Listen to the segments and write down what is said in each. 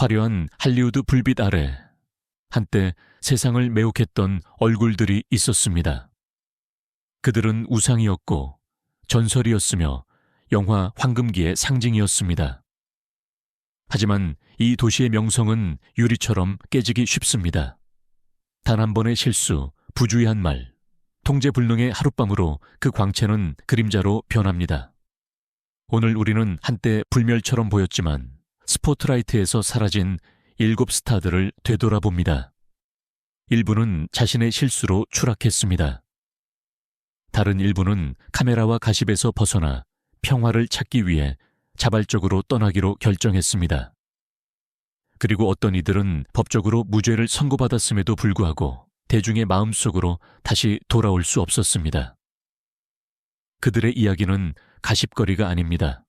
화려한 할리우드 불빛 아래 한때 세상을 매혹했던 얼굴들이 있었습니다. 그들은 우상이었고 전설이었으며 영화 황금기의 상징이었습니다. 하지만 이 도시의 명성은 유리처럼 깨지기 쉽습니다. 단 한 번의 실수, 부주의한 말, 통제불능의 하룻밤으로 그 광채는 그림자로 변합니다. 오늘 우리는 한때 불멸처럼 보였지만 스포트라이트에서 사라진 7 스타들을 되돌아봅니다. 일부는 자신의 실수로 추락했습니다. 다른 일부는 카메라와 가십에서 벗어나 평화를 찾기 위해 자발적으로 떠나기로 결정했습니다. 그리고 어떤 이들은 법적으로 무죄를 선고받았음에도 불구하고 대중의 마음속으로 다시 돌아올 수 없었습니다. 그들의 이야기는 가십거리가 아닙니다.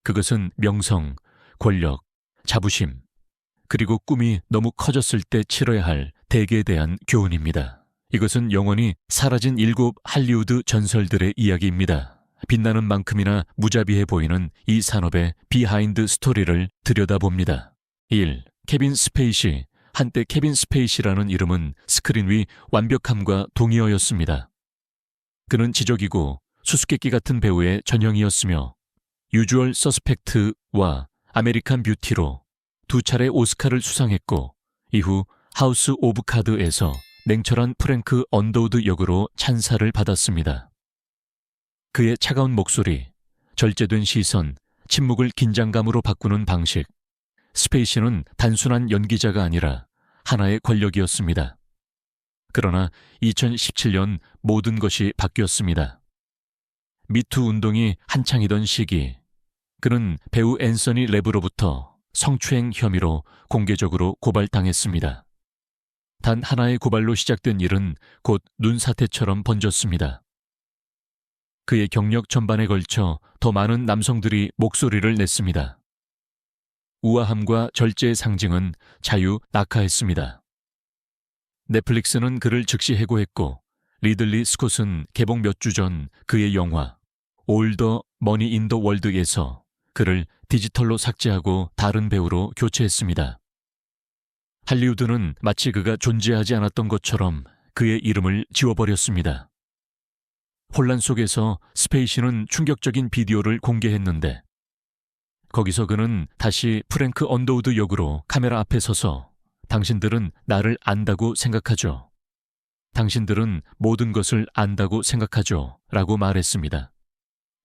그것은 명성, 권력, 자부심, 그리고 꿈이 너무 커졌을 때 치러야 할 대계에 대한 교훈입니다. 이것은 영원히 사라진 7 할리우드 전설들의 이야기입니다. 빛나는 만큼이나 무자비해 보이는 이 산업의 비하인드 스토리를 들여다봅니다. 1. 케빈 스페이시. 한때 케빈 스페이시라는 이름은 스크린 위 완벽함과 동의어였습니다. 그는 지적이고 수수께끼 같은 배우의 전형이었으며 유주얼 서스펙트와 아메리칸 뷰티로 2차례 오스카를 수상했고 이후 하우스 오브 카드에서 냉철한 프랭크 언더우드 역으로 찬사를 받았습니다. 그의 차가운 목소리, 절제된 시선, 침묵을 긴장감으로 바꾸는 방식, 스페이시는 단순한 연기자가 아니라 하나의 권력이었습니다. 그러나 2017년 모든 것이 바뀌었습니다. 미투 운동이 한창이던 시기, 그는 배우 앤서니 랩으로부터 성추행 혐의로 공개적으로 고발당했습니다. 단 하나의 고발로 시작된 일은 곧 눈사태처럼 번졌습니다. 그의 경력 전반에 걸쳐 더 많은 남성들이 목소리를 냈습니다. 우아함과 절제의 상징은 자유 낙하했습니다. 넷플릭스는 그를 즉시 해고했고 리들리 스콧은 개봉 몇 주 전 그의 영화 올 더 머니 인 더 월드에서 그를 디지털로 삭제하고 다른 배우로 교체했습니다. 할리우드는 마치 그가 존재하지 않았던 것처럼 그의 이름을 지워버렸습니다. 혼란 속에서 스페이시는 충격적인 비디오를 공개했는데 거기서 그는 다시 프랭크 언더우드 역으로 카메라 앞에 서서 당신들은 나를 안다고 생각하죠. 당신들은 모든 것을 안다고 생각하죠. 라고 말했습니다.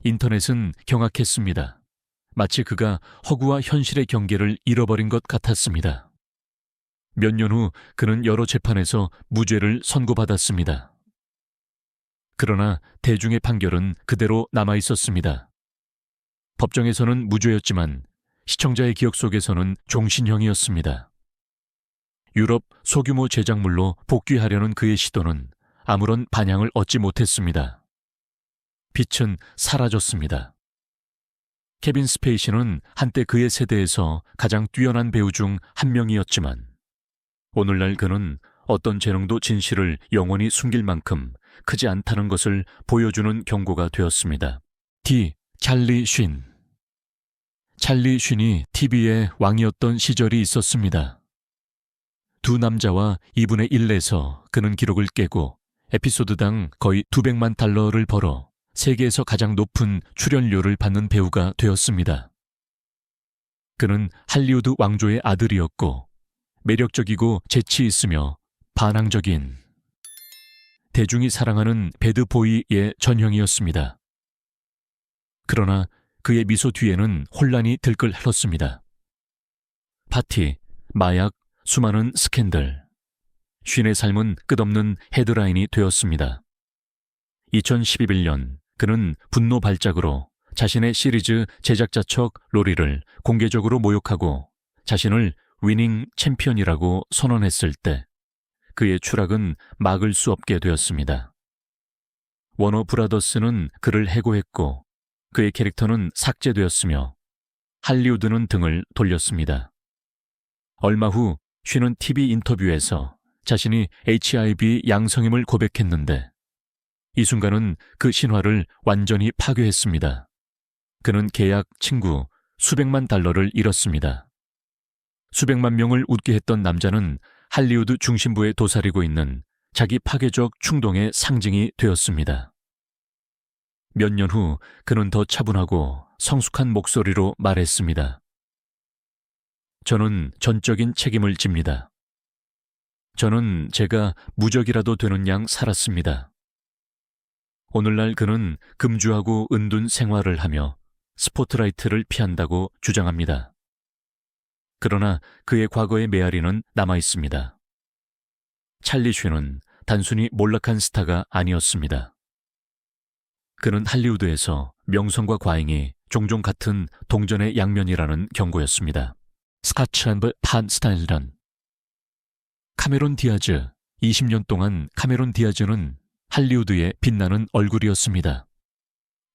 인터넷은 경악했습니다. 마치 그가 허구와 현실의 경계를 잃어버린 것 같았습니다. 몇 년 후 그는 여러 재판에서 무죄를 선고받았습니다. 그러나 대중의 판결은 그대로 남아있었습니다. 법정에서는 무죄였지만 시청자의 기억 속에서는 종신형이었습니다. 유럽 소규모 제작물로 복귀하려는 그의 시도는 아무런 반향을 얻지 못했습니다. 빛은 사라졌습니다. 케빈 스페이시는 한때 그의 세대에서 가장 뛰어난 배우 중 한 명이었지만 오늘날 그는 어떤 재능도 진실을 영원히 숨길 만큼 크지 않다는 것을 보여주는 경고가 되었습니다. D. 찰리 쉰. 찰리 쉰이 TV의 왕이었던 시절이 있었습니다. 두 남자와 2분의 1내서 그는 기록을 깨고 에피소드당 거의 $200만 벌어 세계에서 가장 높은 출연료를 받는 배우가 되었습니다. 그는 할리우드 왕조의 아들이었고 매력적이고 재치 있으며 반항적인 대중이 사랑하는 배드보이의 전형이었습니다. 그러나 그의 미소 뒤에는 혼란이 들끓 흘렀습니다. 파티, 마약, 수많은 스캔들. 쉰의 삶은 끝없는 헤드라인이 되었습니다. 2011년 그는 분노 발작으로 자신의 시리즈 제작자척 로리를 공개적으로 모욕하고 자신을 위닝 챔피언이라고 선언했을 때 그의 추락은 막을 수 없게 되었습니다. 워너 브라더스는 그를 해고했고 그의 캐릭터는 삭제되었으며 할리우드는 등을 돌렸습니다. 얼마 후 쉰은 TV 인터뷰에서 자신이 HIV 양성임을 고백했는데 이 순간은 그 신화를 완전히 파괴했습니다. 그는 계약, 친구, 수백만 달러를 잃었습니다. 수백만 명을 웃게 했던 남자는 할리우드 중심부에 도사리고 있는 자기 파괴적 충동의 상징이 되었습니다. 몇 년 후 그는 더 차분하고 성숙한 목소리로 말했습니다. 저는 전적인 책임을 집니다. 저는 제가 무적이라도 되는 양 살았습니다. 오늘날 그는 금주하고 은둔 생활을 하며 스포트라이트를 피한다고 주장합니다. 그러나 그의 과거의 메아리는 남아 있습니다. 찰리 쉰은 단순히 몰락한 스타가 아니었습니다. 그는 할리우드에서 명성과 과잉이 종종 같은 동전의 양면이라는 경고였습니다. 스카츠 앤브 판 스타일런. 카메론 디아즈. 20년 동안 카메론 디아즈는 할리우드의 빛나는 얼굴이었습니다.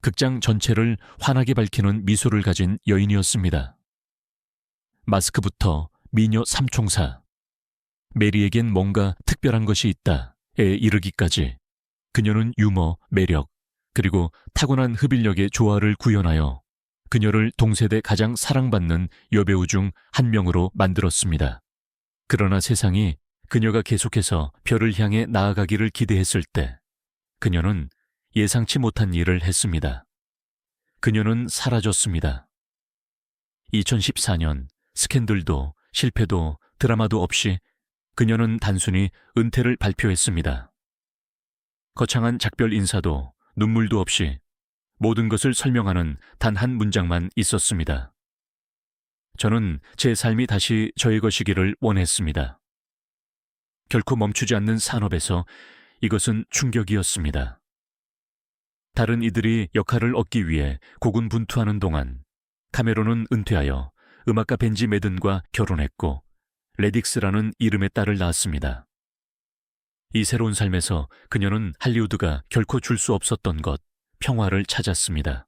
극장 전체를 환하게 밝히는 미소를 가진 여인이었습니다. 마스크부터 미녀 삼총사, 메리에겐 뭔가 특별한 것이 있다에 이르기까지 그녀는 유머, 매력, 그리고 타고난 흡입력의 조화를 구현하여 그녀를 동세대 가장 사랑받는 여배우 중 한 명으로 만들었습니다. 그러나 세상이 그녀가 계속해서 별을 향해 나아가기를 기대했을 때 그녀는 예상치 못한 일을 했습니다. 그녀는 사라졌습니다. 2014년 스캔들도 실패도 드라마도 없이 그녀는 단순히 은퇴를 발표했습니다. 거창한 작별 인사도 눈물도 없이 모든 것을 설명하는 단 한 문장만 있었습니다. 저는 제 삶이 다시 저의 것이기를 원했습니다. 결코 멈추지 않는 산업에서 이것은 충격이었습니다. 다른 이들이 역할을 얻기 위해 고군분투하는 동안 카메론은 은퇴하여 음악가 벤지 매든과 결혼했고 레딕스라는 이름의 딸을 낳았습니다. 이 새로운 삶에서 그녀는 할리우드가 결코 줄 수 없었던 것, 평화를 찾았습니다.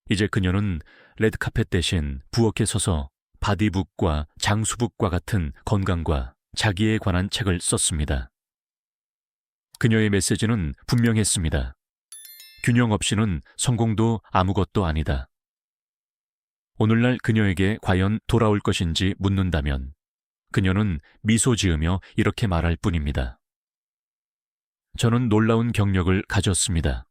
이제 그녀는 레드카펫 대신 부엌에 서서 바디북과 장수북과 같은 건강과 자기에 관한 책을 썼습니다. 그녀의 메시지는 분명했습니다. 균형 없이는 성공도 아무것도 아니다. 오늘날 그녀에게 과연 돌아올 것인지 묻는다면 그녀는 미소 지으며 이렇게 말할 뿐입니다. 저는 놀라운 경력을 가졌습니다.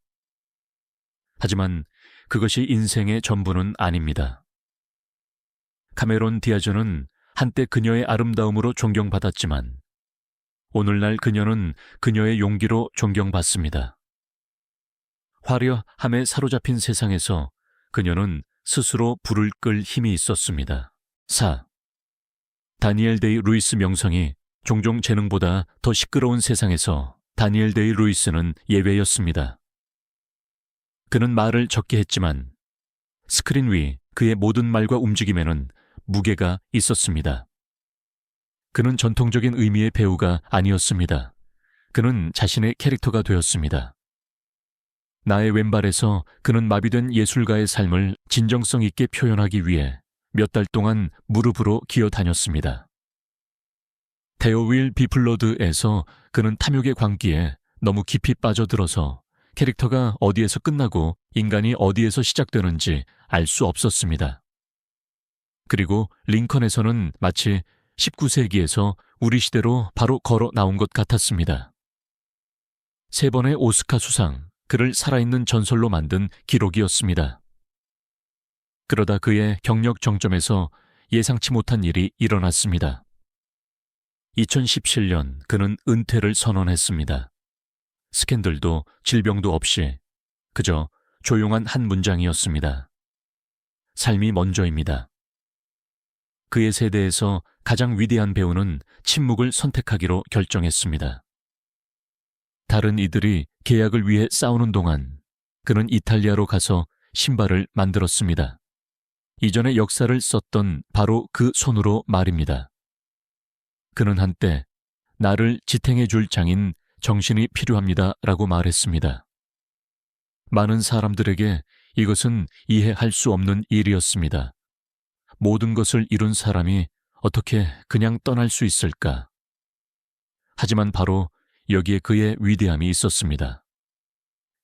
하지만 그것이 인생의 전부는 아닙니다. 카메론 디아즈는 한때 그녀의 아름다움으로 존경받았지만 오늘날 그녀는 그녀의 용기로 존경받습니다. 화려함에 사로잡힌 세상에서 그녀는 스스로 불을 끌 힘이 있었습니다. 4. 다니엘 데이 루이스 명성이 종종 재능보다 더 시끄러운 세상에서 다니엘 데이 루이스는 예외였습니다. 그는 말을 적게 했지만 스크린 위 그의 모든 말과 움직임에는 무게가 있었습니다. 그는 전통적인 의미의 배우가 아니었습니다. 그는 자신의 캐릭터가 되었습니다. 나의 왼발에서 그는 마비된 예술가의 삶을 진정성 있게 표현하기 위해 몇 달 동안 무릎으로 기어 다녔습니다. 데어윌 비플러드에서 그는 탐욕의 광기에 너무 깊이 빠져들어서 캐릭터가 어디에서 끝나고 인간이 어디에서 시작되는지 알 수 없었습니다. 그리고 링컨에서는 마치 19세기에서 우리 시대로 바로 걸어 나온 것 같았습니다. 3번의 오스카 수상, 그를 살아있는 전설로 만든 기록이었습니다. 그러다 그의 경력 정점에서 예상치 못한 일이 일어났습니다. 2017년 그는 은퇴를 선언했습니다. 스캔들도 질병도 없이 그저 조용한 한 문장이었습니다. 삶이 먼저입니다. 그의 세대에서 가장 위대한 배우는 침묵을 선택하기로 결정했습니다. 다른 이들이 계약을 위해 싸우는 동안 그는 이탈리아로 가서 신발을 만들었습니다. 이전의 역사를 썼던 바로 그 손으로 말입니다. 그는 한때 나를 지탱해 줄 장인 정신이 필요합니다 라고 말했습니다. 많은 사람들에게 이것은 이해할 수 없는 일이었습니다. 모든 것을 이룬 사람이 어떻게 그냥 떠날 수 있을까? 하지만 바로 여기에 그의 위대함이 있었습니다.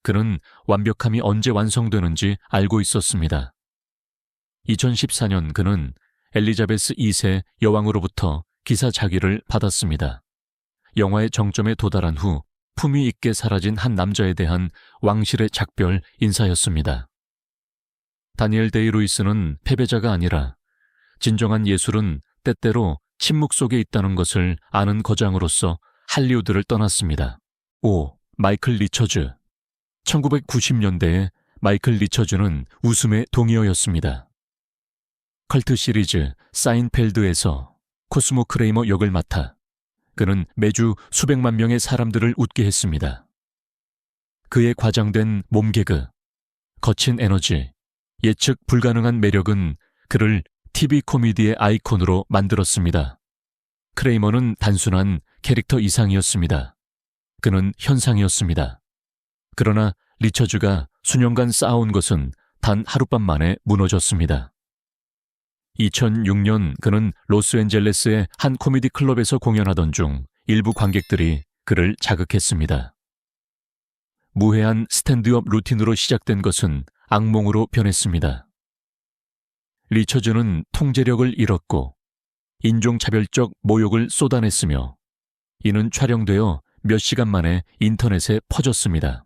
그는 완벽함이 언제 완성되는지 알고 있었습니다. 2014년 그는 엘리자베스 2세 여왕으로부터 기사자기를 받았습니다. 영화의 정점에 도달한 후 품위 있게 사라진 한 남자에 대한 왕실의 작별 인사였습니다. 다니엘 데이 루이스는 패배자가 아니라 진정한 예술은 때때로 침묵 속에 있다는 것을 아는 거장으로서 할리우드를 떠났습니다. 5. 마이클 리처즈. 1990년대에 마이클 리처즈는 웃음의 동의어였습니다. 컬트 시리즈 사인펠드에서 코스모 크레이머 역을 맡아 그는 매주 수백만 명의 사람들을 웃게 했습니다. 그의 과장된 몸개그, 거친 에너지, 예측 불가능한 매력은 그를 TV 코미디의 아이콘으로 만들었습니다. 크레이머는 단순한 캐릭터 이상이었습니다. 그는 현상이었습니다. 그러나 리처즈가 수년간 쌓아온 것은 단 하룻밤 만에 무너졌습니다. 2006년 그는 로스앤젤레스의 한 코미디 클럽에서 공연하던 중 일부 관객들이 그를 자극했습니다. 무해한 스탠드업 루틴으로 시작된 것은 악몽으로 변했습니다. 리처즈는 통제력을 잃었고 인종차별적 모욕을 쏟아냈으며 이는 촬영되어 몇 시간 만에 인터넷에 퍼졌습니다.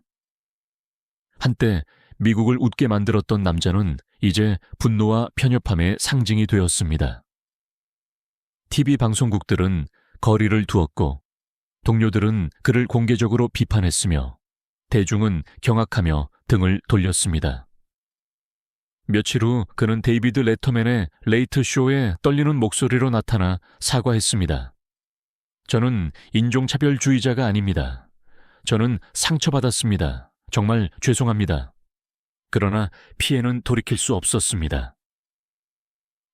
한때 미국을 웃게 만들었던 남자는 이제 분노와 편협함의 상징이 되었습니다. TV 방송국들은 거리를 두었고 동료들은 그를 공개적으로 비판했으며 대중은 경악하며 등을 돌렸습니다. 며칠 후 그는 데이비드 레터맨의 레이트 쇼에 떨리는 목소리로 나타나 사과했습니다. 저는 인종차별주의자가 아닙니다. 저는 상처받았습니다. 정말 죄송합니다. 그러나 피해는 돌이킬 수 없었습니다.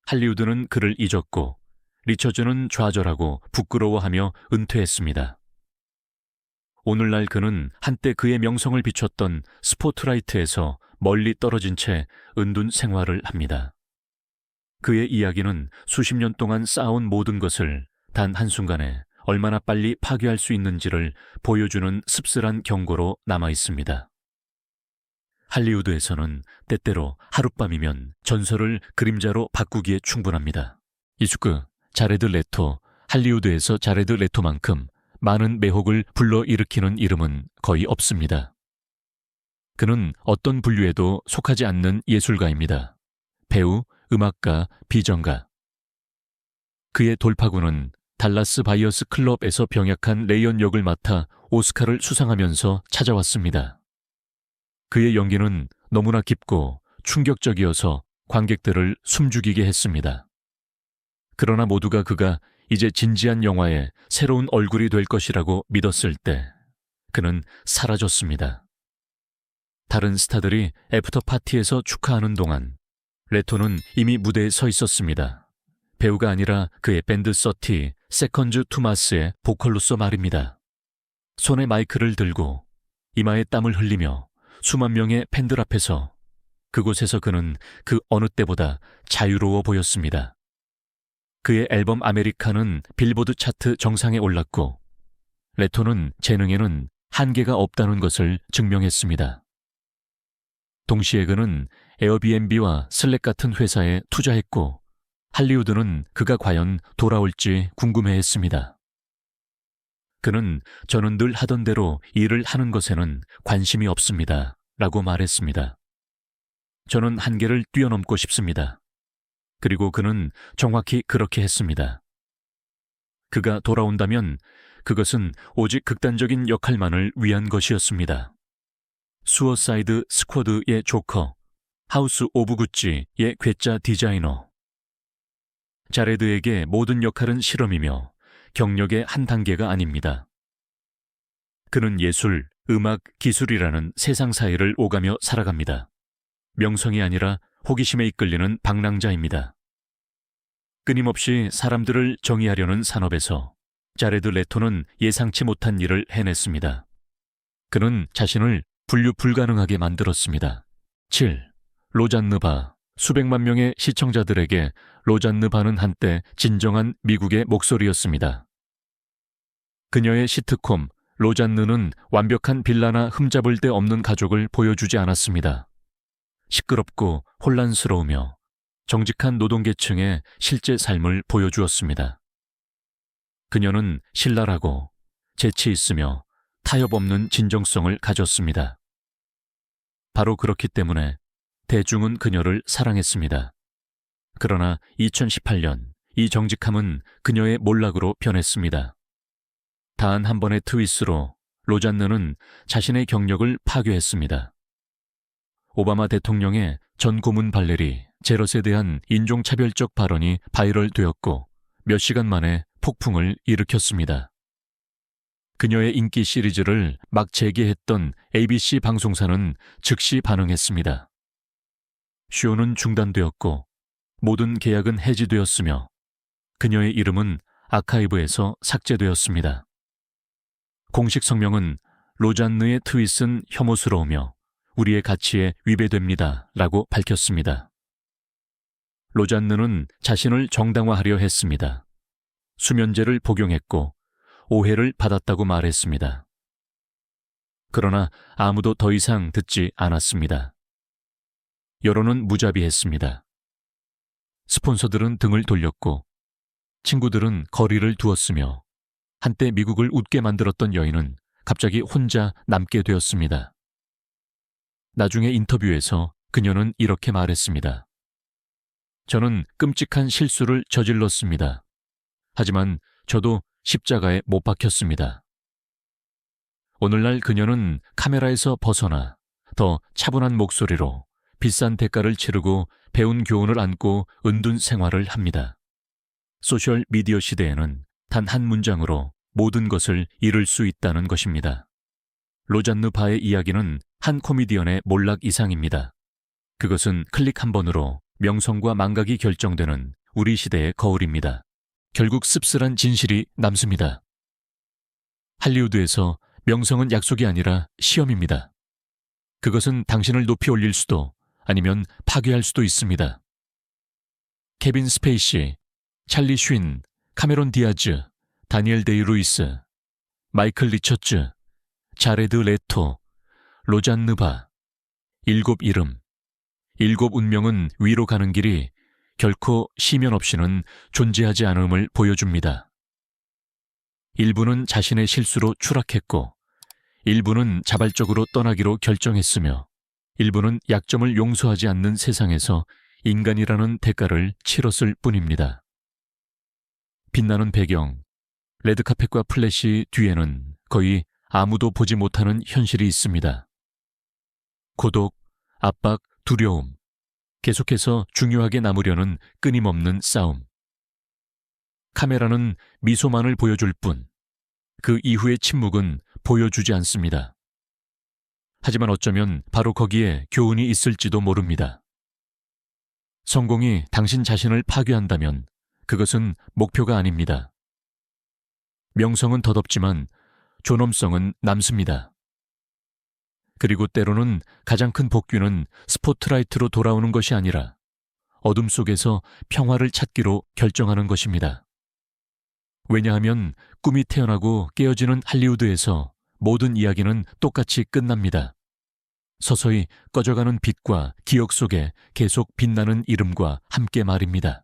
할리우드는 그를 잊었고 리처즈는 좌절하고 부끄러워하며 은퇴했습니다. 오늘날 그는 한때 그의 명성을 비췄던 스포트라이트에서 멀리 떨어진 채 은둔 생활을 합니다. 그의 이야기는 수십 년 동안 쌓아온 모든 것을 단 한순간에 얼마나 빨리 파괴할 수 있는지를 보여주는 씁쓸한 경고로 남아 있습니다. 할리우드에서는 때때로 하룻밤이면 전설을 그림자로 바꾸기에 충분합니다. 이수크, 자레드 레토, 할리우드에서 자레드 레토만큼 많은 매혹을 불러일으키는 이름은 거의 없습니다. 그는 어떤 분류에도 속하지 않는 예술가입니다. 배우, 음악가, 비전가. 그의 돌파구는 달라스 바이어스 클럽에서 병약한 레이언 역을 맡아 오스카를 수상하면서 찾아왔습니다. 그의 연기는 너무나 깊고 충격적이어서 관객들을 숨죽이게 했습니다. 그러나 모두가 그가 이제 진지한 영화의 새로운 얼굴이 될 것이라고 믿었을 때 그는 사라졌습니다. 다른 스타들이 애프터 파티에서 축하하는 동안 레토는 이미 무대에 서 있었습니다. 배우가 아니라 그의 밴드 30 세컨즈 투 마스의 보컬로서 말입니다. 손에 마이크를 들고 이마에 땀을 흘리며 수만 명의 팬들 앞에서 그곳에서 그는 그 어느 때보다 자유로워 보였습니다. 그의 앨범 아메리카는 빌보드 차트 정상에 올랐고 레토는 재능에는 한계가 없다는 것을 증명했습니다. 동시에 그는 에어비앤비와 슬랙 같은 회사에 투자했고 할리우드는 그가 과연 돌아올지 궁금해했습니다. 그는 저는 늘 하던 대로 일을 하는 것에는 관심이 없습니다. 라고 말했습니다. 저는 한계를 뛰어넘고 싶습니다. 그리고 그는 정확히 그렇게 했습니다. 그가 돌아온다면 그것은 오직 극단적인 역할만을 위한 것이었습니다. 수어사이드 스쿼드의 조커, 하우스 오브 구찌의 괴짜 디자이너. 자레드에게 모든 역할은 실험이며 경력의 한 단계가 아닙니다. 그는 예술, 음악, 기술이라는 세상 사이를 오가며 살아갑니다. 명성이 아니라 호기심에 이끌리는 방랑자입니다. 끊임없이 사람들을 정의하려는 산업에서 자레드 레토는 예상치 못한 일을 해냈습니다. 그는 자신을 분류 불가능하게 만들었습니다. 7. 로잔느 바. 수백만 명의 시청자들에게 로잔느 바는 한때 진정한 미국의 목소리였습니다. 그녀의 시트콤 로잔느는 완벽한 빌라나 흠잡을 데 없는 가족을 보여주지 않았습니다. 시끄럽고 혼란스러우며 정직한 노동계층의 실제 삶을 보여주었습니다. 그녀는 신랄하고 재치 있으며 타협 없는 진정성을 가졌습니다. 바로 그렇기 때문에 대중은 그녀를 사랑했습니다. 그러나 2018년 이 정직함은 그녀의 몰락으로 변했습니다. 단 한 번의 트윗으로 로잔느는 자신의 경력을 파괴했습니다. 오바마 대통령의 전 고문 발레리 제럿에 대한 인종차별적 발언이 바이럴되었고 몇 시간 만에 폭풍을 일으켰습니다. 그녀의 인기 시리즈를 막 재개했던 ABC 방송사는 즉시 반응했습니다. 쇼는 중단되었고 모든 계약은 해지되었으며 그녀의 이름은 아카이브에서 삭제되었습니다. 공식 성명은 로잔느의 트윗은 혐오스러우며 우리의 가치에 위배됩니다 라고 밝혔습니다. 로잔느는 자신을 정당화하려 했습니다. 수면제를 복용했고 오해를 받았다고 말했습니다. 그러나 아무도 더 이상 듣지 않았습니다. 여론은 무자비했습니다. 스폰서들은 등을 돌렸고 친구들은 거리를 두었으며 한때 미국을 웃게 만들었던 여인은 갑자기 혼자 남게 되었습니다. 나중에 인터뷰에서 그녀는 이렇게 말했습니다. 저는 끔찍한 실수를 저질렀습니다. 하지만 저도 십자가에 못 박혔습니다. 오늘날 그녀는 카메라에서 벗어나 더 차분한 목소리로 비싼 대가를 치르고 배운 교훈을 안고 은둔 생활을 합니다. 소셜 미디어 시대에는 단 한 문장으로 모든 것을 잃을 수 있다는 것입니다. 로잔느 바의 이야기는 한 코미디언의 몰락 이상입니다. 그것은 클릭 한 번으로 명성과 망각이 결정되는 우리 시대의 거울입니다. 결국 씁쓸한 진실이 남습니다. 할리우드에서 명성은 약속이 아니라 시험입니다. 그것은 당신을 높이 올릴 수도 아니면 파괴할 수도 있습니다. 케빈 스페이시, 찰리 쉰, 카메론 디아즈, 다니엘 데이 루이스, 마이클 리처츠, 자레드 레토, 로잔느 바, 7 이름, 7 운명은 위로 가는 길이 결코 시면 없이는 존재하지 않음을 보여줍니다. 일부는 자신의 실수로 추락했고 일부는 자발적으로 떠나기로 결정했으며 일부는 약점을 용서하지 않는 세상에서 인간이라는 대가를 치렀을 뿐입니다. 빛나는 배경, 레드카펫과 플래시 뒤에는 거의 아무도 보지 못하는 현실이 있습니다. 고독, 압박, 두려움, 계속해서 중요하게 남으려는 끊임없는 싸움. 카메라는 미소만을 보여줄 뿐, 그 이후의 침묵은 보여주지 않습니다. 하지만 어쩌면 바로 거기에 교훈이 있을지도 모릅니다. 성공이 당신 자신을 파괴한다면 그것은 목표가 아닙니다. 명성은 덧없지만 존엄성은 남습니다. 그리고 때로는 가장 큰 복귀는 스포트라이트로 돌아오는 것이 아니라 어둠 속에서 평화를 찾기로 결정하는 것입니다. 왜냐하면 꿈이 태어나고 깨어지는 할리우드에서 모든 이야기는 똑같이 끝납니다. 서서히 꺼져가는 빛과 기억 속에 계속 빛나는 이름과 함께 말입니다.